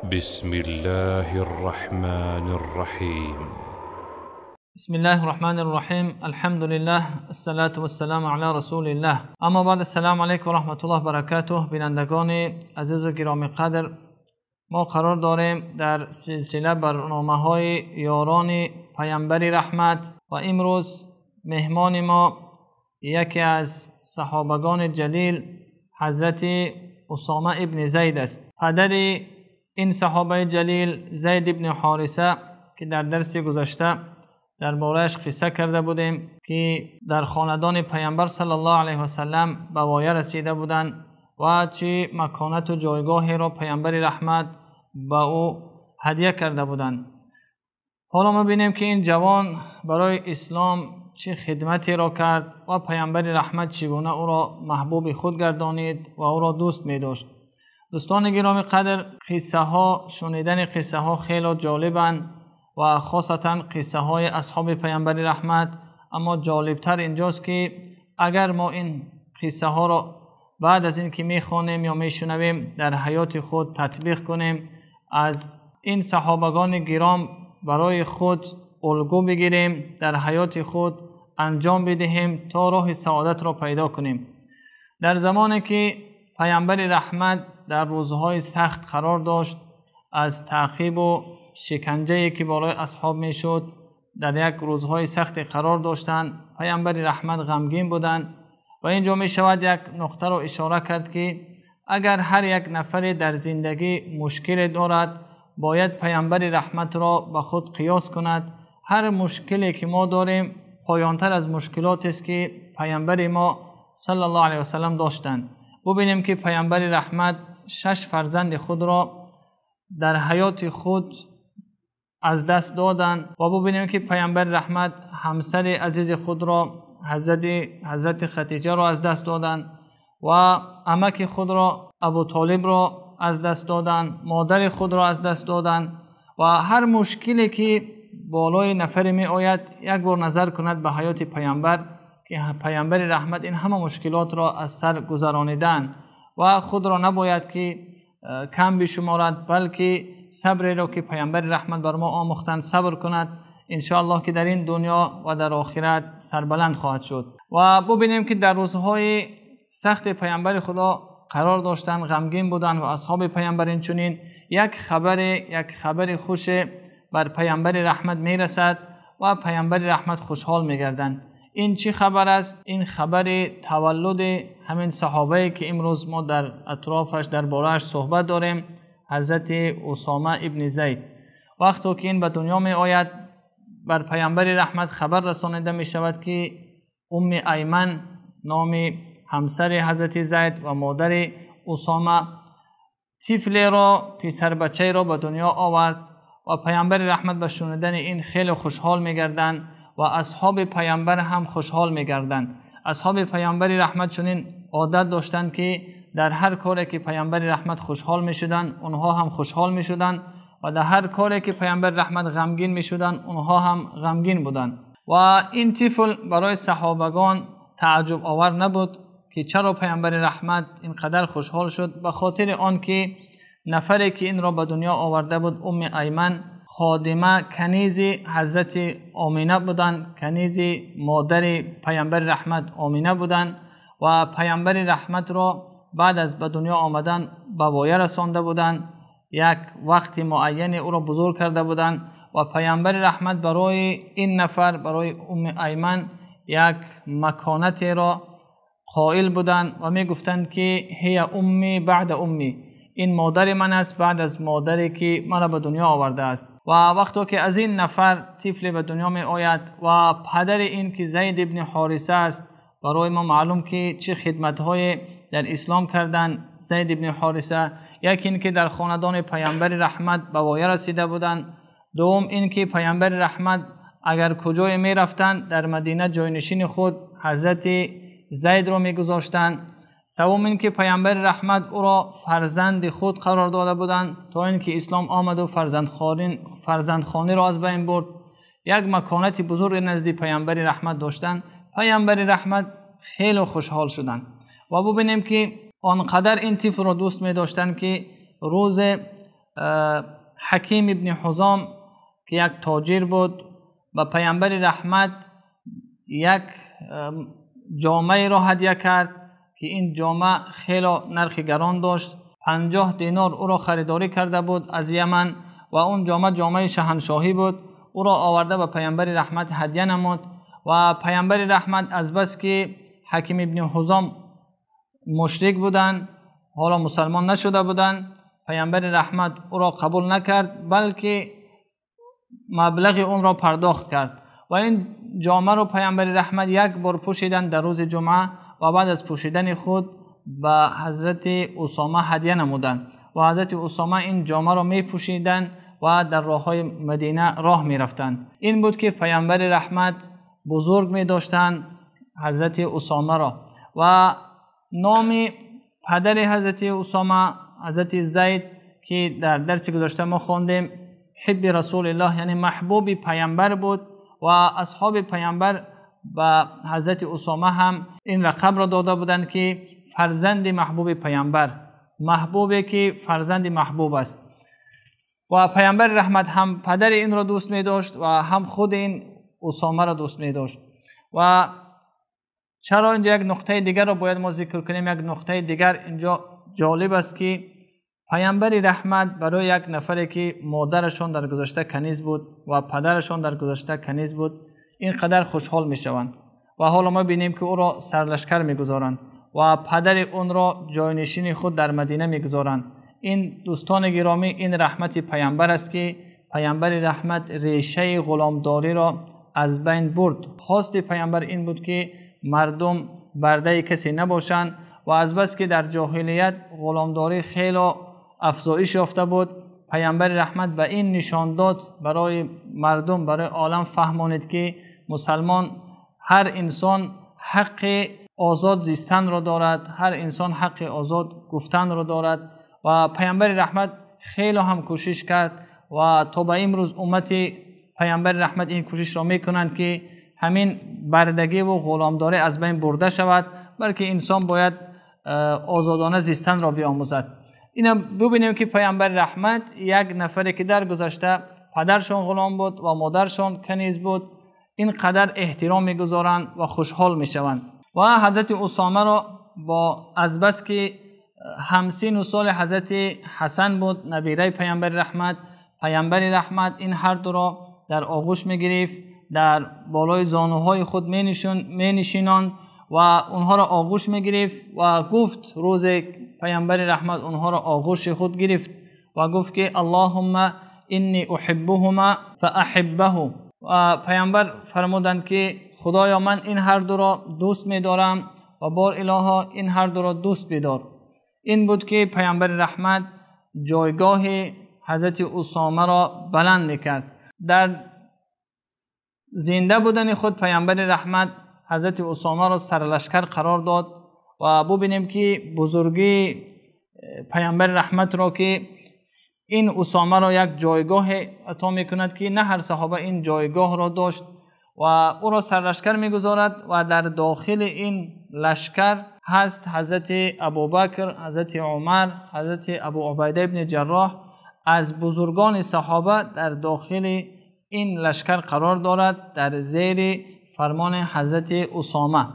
بسم الله الرحمن الرحیم. بسم الله الرحمن الرحیم. الحمد لله، الصلاة والسلام علی رسول الله. اما بعد، السلام علیکم و رحمت الله برکاته. بینندگان عزیز و گرامی قدر، ما قرار داریم در سلسله برنامه‌های یاران پیامبر رحمت و امروز مهمان ما یکی از صحابگان جلیل حضرت اسامه ابن زید است. پدر این صحابه جلیل زید ابن حارثه که در درس گذشته در باره‌اش قصه کرده بودیم که در خاندان پیامبر صلی الله علیه و سلم به وایه رسیده بودند و چه مکانت و جایگاهی را پیامبر رحمت به او هدیه کرده بودند. حالا ما بینیم که این جوان برای اسلام چه خدمتی را کرد و پیامبر رحمت چگونه او را محبوب خود گردانید و او را دوست می داشت. دوستان گرامی قدر، شنیدن قصه ها خیلی جالبند و خاصتا قصه های اصحاب پیامبر رحمت. اما جالبتر اینجاست که اگر ما این قصه ها را بعد از این که میخوانیم یا میشنویم در حیات خود تطبیق کنیم، از این صحابگان گرام برای خود الگو بگیریم، در حیات خود انجام بدهیم تا راه سعادت را پیدا کنیم. در زمانی که پیامبر رحمت در روزهای سخت قرار داشت، از تعقیب و شکنجه‌ای که بالای اصحاب میشد در یک روزهای سخت قرار داشتند، پیامبر رحمت غمگین بودند و اینجا می شود یک نقطه را اشاره کرد که اگر هر یک نفر در زندگی مشکل دارد، باید پیامبر رحمت را به خود قیاس کند. هر مشکلی که ما داریم پایانتر از مشکلاتی است که پیامبر ما صلی الله علیه و سلم داشتند. ببینیم که پیامبر رحمت 6 فرزند خود را در حیات خود از دست دادند و ببینیم که پیامبر رحمت همسر عزیز خود را حضرت خدیجه را از دست دادند و عمک خود را ابو طالب را از دست دادند، مادر خود را از دست دادند. و هر مشکلی که بالای نفر می آید یک بار نظر کند به حیات پیامبر که پیامبر رحمت این همه مشکلات را از سر گذرانیدند و خود را نباید که کم بشمارد، بلکه صبر را که پیامبر رحمت بر ما آموختند صبر کند. انشاءالله که در این دنیا و در آخرت سربلند خواهد شد. و ببینیم که در روزهای سخت پیامبر خدا قرار داشتند، غمگین بودند و اصحاب پیامبر اینچنین یک خبر خوش بر پیامبر رحمت میرسد و پیامبر رحمت خوشحال میگردند. این چی خبر است؟ این خبر تولد همین صحابه که امروز ما در اطرافش در باره‌اش صحبت داریم، حضرت اسامه ابن زید. وقتی که این به دنیا می آید، بر پیامبر رحمت خبر رسانیده می شود که ایمن نام همسر حضرت زید و مادر اسامه طفل را، پسر بچه را به دنیا آورد و پیامبر رحمت به شنیدن این خیلی خوشحال می گردند و اصحاب پیامبر هم خوشحال می گردند. اصحاب پیامبر رحمت چنین عادت داشتند که در هر کاری که پیامبر رحمت خوشحال می شدند اونها هم خوشحال می شدند و در هر کاری که پیامبر رحمت غمگین می شدند اونها هم غمگین بودند. و این طفل برای صحابگان تعجب آور نبود که چرا پیامبر رحمت اینقدر خوشحال شد. به خاطر آن که نفری که این را به دنیا آورده بود ایمن خادمه کنیز حضرت آمینه بودند، کنیز مادر پیامبر رحمت آمینه بودند و پیامبر رحمت را بعد از به دنیا آمدن به وایه رسانده بودند، یک وقت معین او را بزرگ کرده بودند و پیامبر رحمت برای این نفر، برای ایمن یک مکانت را قائل بودند و می گفتند که هی امی بعد امی، این مادر من است بعد از مادری که مرا به دنیا آورده است. و وقتی که از این نفر طفل به دنیا می آید و پدر این که زید ابن حارثه است، برای ما معلوم که چه خدمت‌های در اسلام کردند زید ابن حارثه. یک این که در خاندان پیامبر رحمت به وایه رسیده بودند، دوم این که پیامبر رحمت اگر کجای می رفتند در مدینه جاینشین خود حضرت زید را می گذاشتند، سوم این که پیامبر رحمت او را فرزند خود قرار داده بودند تا اینکه اسلام آمد و فرزندخوانی را از بین برد. یک مکانت بزرگ نزد پیامبر رحمت داشتند. پیامبر رحمت خیلی خوشحال شدند و ببینیم که آنقدر این طفل را دوست می داشتند که روز حکیم ابن حزام که یک تاجر بود و پیامبر رحمت یک جامه را هدیه کرد که این جامه خیلی نرخ گران داشت. 50 دینار او را خریداری کرده بود از یمن و اون جامه شاهنشاهی بود. او را آورده به پیامبر رحمت هدیه نمود و پیامبر رحمت از بس که حکیم ابن حزام مشرک بودن، حالا مسلمان نشده بودن، پیامبر رحمت او را قبول نکرد بلکه مبلغ اون را پرداخت کرد و این جامه را پیامبر رحمت یک بار پوشیدن در روز جمعه و بعد از پوشیدن خود به حضرت اسامه هدیه نمودند و حضرت اسامه این جامه را می پوشیدند و در راههای مدینه راه می رفتند. این بود که پیامبر رحمت بزرگ می داشتند حضرت اسامه را و نام پدر حضرت اسامه حضرت زید که در درس گذشته ما خواندیم حب رسول الله یعنی محبوب پیامبر بود و اصحاب پیامبر و حضرت اسامه هم این لقب را داده بودند که فرزند محبوب پیامبر، محبوبی که فرزند محبوب است. و پیامبر رحمت هم پدر این را دوست می داشت و هم خود این اسامه را دوست می داشت. و چرا اینجا یک نقطه دیگر را باید ما ذکر کنیم؟ یک نقطه دیگر اینجا جالب است که پیامبر رحمت برای یک نفری که مادرشون در گذشته کنیز بود و پدرشون در گذشته کنیز بود اینقدر خوشحال می شوند و حالا ما بینیم که او را سرلشکر می گذارند و پدر اون را جاینشین خود در مدینه می گذارند. این دوستان گرامی، این رحمت پیامبر است که پیامبر رحمت ریشه غلامداری را از بین برد. خواست پیامبر این بود که مردم برده کسی نباشند و از بس که در جاهلیت غلامداری خیلی افزایش یافته بود، پیامبر رحمت به این نشان داد برای مردم، برای عالم فهمانید که مسلمان هر انسان حق آزاد زیستن را دارد، هر انسان حق آزاد گفتن را دارد و پیامبر رحمت خیلی هم کوشش کرد و تا به امروز امت پیامبر رحمت این کوشش را میکنند که همین بردگی و غلامداری از بین برده شود، بلکه انسان باید آزادانه زیستن را بیاموزد. اینا ببینیم که پیامبر رحمت یک نفری که در گذشته پدرشون غلام بود و مادرشون کنیز بود اینقدر احترام میگذارند و خوشحال میشوند. و حضرت اسامه را با از بس که همسین و سال حضرت حسن بود نبیره پیامبر رحمت، پیامبر رحمت این هر دو را در آغوش میگرفت، در بالای زانوهای خود می نشیند و اونها را آغوش میگرفت و گفت روز پیامبر رحمت اونها را آغوش خود گرفت و گفت که اللهم انی احبهما فاحبه. و پیامبر فرمودند که خدایا من این هر دو را دوست می‌دارم و بار الها این هر دو را دوست بدار. این بود که پیامبر رحمت جایگاه حضرت اسامه را بلند می‌کرد. در زنده بودن خود پیامبر رحمت حضرت اسامه را سرلشکر قرار داد و ببینیم که بزرگی پیامبر رحمت را که این اسامه را یک جایگاه عطا میکند که نه هر صحابه این جایگاه را داشت و او را سرلشکر میگذارد و در داخل این لشکر هست حضرت ابوبکر، حضرت عمر، حضرت ابو عبیده ابن جراح. از بزرگان صحابه در داخل این لشکر قرار دارد در زیر فرمان حضرت اسامه.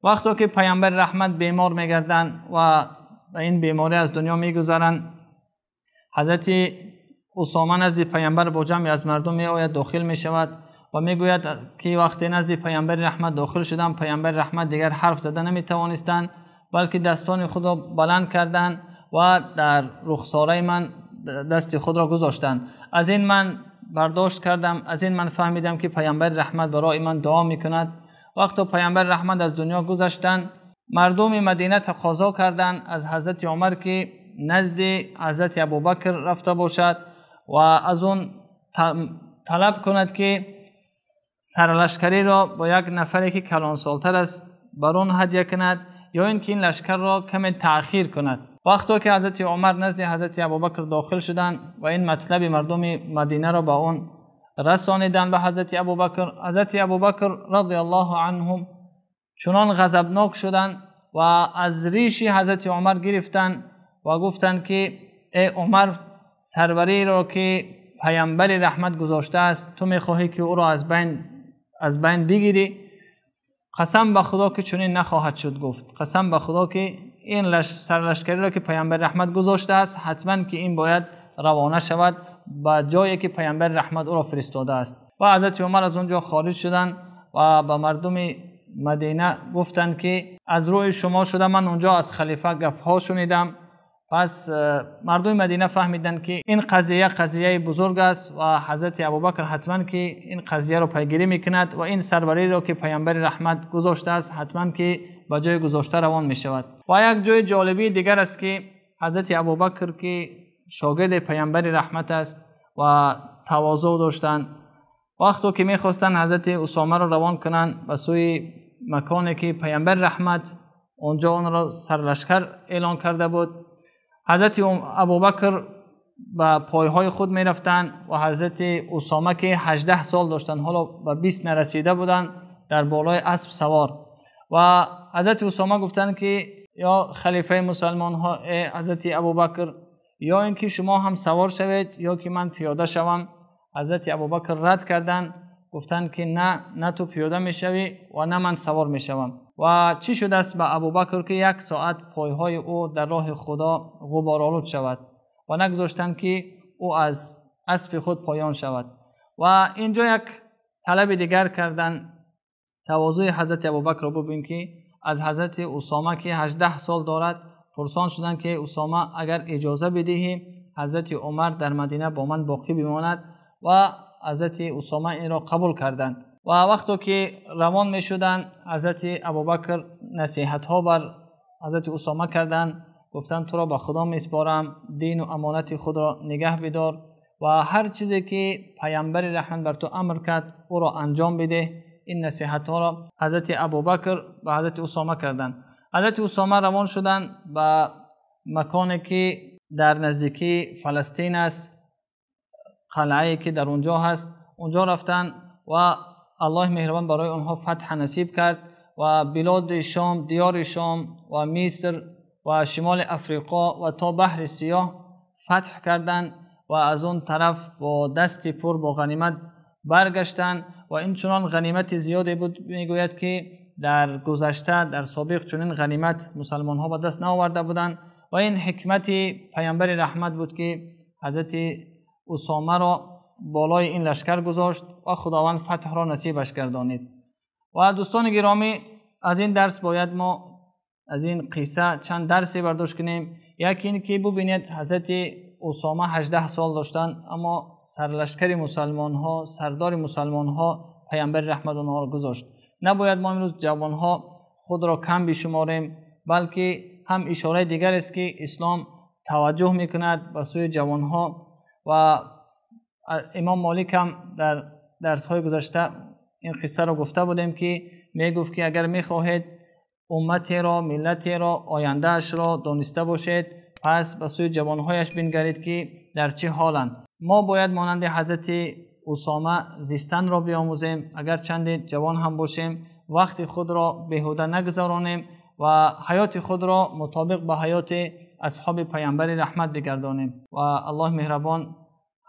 وقتی که پیامبر رحمت بیمار میگردند و این بیماری از دنیا میگذرند، حضرت اسامه نزد پیامبر با جمعی از مردم می آید، داخل می شود و می گوید که وقتی نزد پیامبر رحمت داخل شدند پیامبر رحمت دیگر حرف زده نمی توانستند بلکه دستان خود را بلند کردند و در رخساره من دست خود را گذاشتند. از این من برداشت کردم، از این من فهمیدم که پیامبر رحمت برای من دعا می کند. وقتی پیامبر رحمت از دنیا گذشتند مردم مدینه تقاضا کردند از حضرت عمر که نزد حضرت ابوبکر رفته باشد و از اون طلب کند که سرلشکری را با یک نفری که کلان سالتر است بر اون هدیه کند یا اینکه این لشکر را کمی تأخیر کند. وقتی که حضرت عمر نزد حضرت ابوبکر داخل شدند و این مطلب مردم مدینه را با اون رسانیدند به حضرت ابوبکر رضی الله عنهم چنان غضبناک شدند و از ریش حضرت عمر گرفتند و گفتند که ای عمر سروری را که پیامبر رحمت گذاشته است تو میخواهی که او را از بین بگیری؟ قسم به خدا که چنین نخواهد شد. گفت قسم به خدا که این سرلشکری را که پیامبر رحمت گذاشته است حتما که این باید روانه شود به جایی که پیامبر رحمت او را فرستاده است. و حضرت عمر از اونجا خارج شدند و به مردم مدینه گفتند که از روی شما شده من اونجا از خلیفه گپ ها شنیدم. پس مردم مدینه فهمیدند که این قضیه بزرگ است و حضرت ابوبکر حتما که این قضیه رو پیگیری میکند و این سروری رو که پیامبر رحمت گذاشته است حتما که به جای گذاشته روان می شود. و یک جای جالبی دیگر است که حضرت ابوبکر که شاگرد پیامبر رحمت است و تواضع داشتند، وقتی که میخواستند حضرت اسامه رو روان کنند به سوی مکانی که پیامبر رحمت اونجا اون را سرلشکر اعلان کرده بود، حضرت ابوبکر به پایهای خود می رفتند و حضرت اسامه که 18 سال داشتند حالا به 20 نرسیده بودند در بالای اسب سوار و حضرت اسامه گفتند که یا خلیفه مسلمان ها حضرت ابوبکر یا اینکه شما هم سوار شوید یا که من پیاده شوم. حضرت ابوبکر رد کردند، گفتند که نه تو پیاده میشوی و نه من سوار میشوم. و چی شده است به ابوبکر که 1 ساعت پایهای او در راه خدا غبارآلود شود و نگذاشتند که او از اسب خود پایان شود. و اینجا یک طلب دیگر کردند. تواضع حضرت ابوبکر رو ببین که از حضرت اسامه که 18 سال دارد پرسان شدند که اسامه اگر اجازه بدهی حضرت عمر در مدینه با من باقی بماند و حضرت اسامه این را قبول کردند. و وقتی که روان می شدند حضرت ابوبکر نصیحت ها بر حضرت اسامه کردند، گفتند تو را به خدا می سپارم دین و امانت خود را نگه بدار و هر چیزی که پیامبر رحمت بر تو امر کرد او را انجام بده. این نصیحت ها را حضرت ابوبکر به حضرت اسامه کردند. حضرت اسامه روان شدند به مکانی که در نزدیکی فلسطین است، قلعه‌ای که در اونجا هست. اونجا رفتن و الله مهربان برای آنها فتح نصیب کرد و بلاد شام، دیار شام و مصر و شمال افریقا و تا بحر سیاه فتح کردند و از اون طرف با دستی پر با غنیمت برگشتند و این چنان غنیمت زیادی بود میگوید که در گذشته در سابق چنین غنیمت مسلمان ها به دست نآورده بودند و این حکمت پیامبر رحمت بود که حضرت اسامه را بالای این لشکر گذاشت و خداوند فتح را نصیبش گردانید. و دوستان گرامی، از این درس باید ما از این قصه چند درسی برداشت کنیم. یکی این که ببینید حضرت اسامه 18 سال داشتن اما سرلشکر مسلمان ها، سردار مسلمان ها پیامبر رحمت اونها را گذاشت. نباید ما امروز جوان ها خود را کم بشماریم، بلکه هم اشاره دیگر است که اسلام توجه میکند به سوی جوان ها و امام مالک هم در درس های گذشته این قصه را گفته بودیم که میگفت که اگر میخواهید امتی را، ملتی را، آینده اش را دانسته باشید پس به سوی جوانهایش بنگرید که در چه حالند. ما باید مانند حضرت اسامه زیستن را بیاموزیم، اگر چند جوان هم باشیم وقت خود را بیهوده نگذرانیم و حیات خود را مطابق به حیات اصحاب پیامبر رحمت بگردانیم و الله مهربان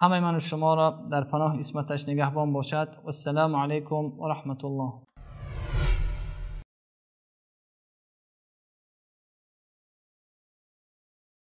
همه من و شما را در پناه عصمتش نگهبان باشد. و السلام علیکم و رحمت الله.